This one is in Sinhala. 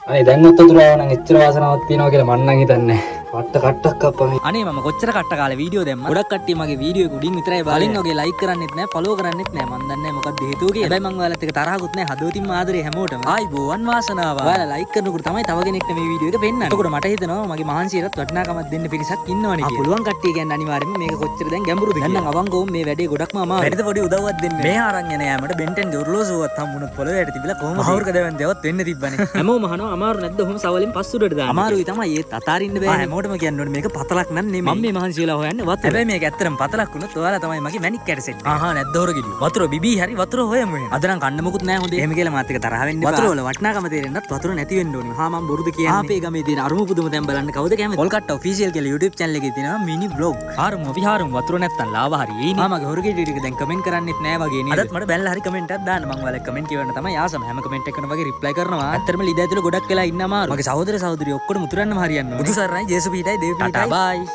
අනේ දැන් උත්තර ආව නම් එච්චර වාසනාවක් තියනවා කියලා මං නම් හිතන්නේ. කට්ටක් අප්පා. අනේ මම කොච්චර කට්ට කාලේ වීඩියෝ දැම්මා. ගොඩක් කට්ටිය මගේ වීඩියෝ එක උඩින් විතරයි බලන්නේ. කලින් වගේ ලයික් කරන්නෙත් නැහැ, ෆලෝ කරන්නෙත් නැහැ. මන් දන්නේ නැහැ මොකක්ද හේතුව කියලා. හැබැයි මං ඔයාලත් එක්ක තරහකුත් නැහැ. හදවතින්ම ආදරේ හැමෝටම. ආයිබෝවන් වාසනාව. ඔයාලා ලයික් කරනකොට තමයි තව කෙනෙක්ට මේ වීඩියෝ එක පෙන්නන්නේ. එතකොට මට හිතෙනවා මගේ මහන්සියටත් වටිනාකමක් දෙන්න පිරිසක් ඉන්නවනේ කියලා. පුළුවන් කට්ටිය කියන්නේ අනිවාර්යයෙන්ම මේක කොච්චර දැන් ගැඹුරුද කියලා. දැන් නම් අවංගවම මේ වැඩේ ගොඩක්ම අමාරුයි. වැඩිද පොඩි උදව්වක් දෙන්න. මේ ආරන් යන යාමට බෙන්ටන්ගේ ඔරලෝසුවත් හම්බුනොත් පොළවේ යට තිබිලා කොහොම හවුරක දැවන්දේවත් වෙන්න තිබ්බනේ. හැමෝම අහනවා අමාරු නැද්ද ඔහොම සවලෙන් පස්සුඩට දාන්න. අමාරුයි තමයි ඒත් අතාරින්න බෑ. හැමෝටම කියන්න ඕනේ මේක පතලක් නන් නෙමෙයි. මම මේ මහන්සි වෙලා හොයන්නේ වතුර. හැබැයි මේක ඇත්තටම පතලක් වුණොත් ඔයාලා තමයි මගේ මැනික් කැට සෙට්. ආහා නැද්ද හොරගෙඩිය. වතුර බිබී හරි වතුර හොයමු වෙන. අද නම් කන්න මොකුත් නැහැ හොඳේ. එහෙම කියලා මාත් එක තරහ වෙන්න එපා. වතුර වල වටිනාකම තේරෙන්නත් වතුර නැති වෙන්න ඕනේ. හා මම බොරුද කියන්නේ. ආපේ ගමේ තියෙන අරුම පුදුම දැන් බලන්න කවුද කැමති. කොල්කට්ට ඔෆිෂියල් කියලා YouTube channel එකේ තියෙනවා මිනි vlog. ආරමු අපි හාරමු වතුර නැත්තම් ලාව හරි එයිනේ. මගේ හොරගෙඩිය ටික දැන් කමෙන්ට් කරන්නෙත් නැහැ වගේ නේද. අදත් මට බැලලා හරි කමෙන්ට් එකක් දාන්න. මම ඔයාලා කමෙන්ට් කියවන්න තමයි ආසම. හැම කමෙන්ට් එකකම වගේ රිප්ලයි කරනවා. ඇත්තටම ලිද ඇතුලේ ගොඩක් වෙලා ඉන්න අමාරු. මගේ සහෝදර සහෝදරිය ඔක්කොම මුතුරන්නම හරියන්නේ. බුදු සරණයි ජේසු පීඨයි දේව පීඨයි. බයි.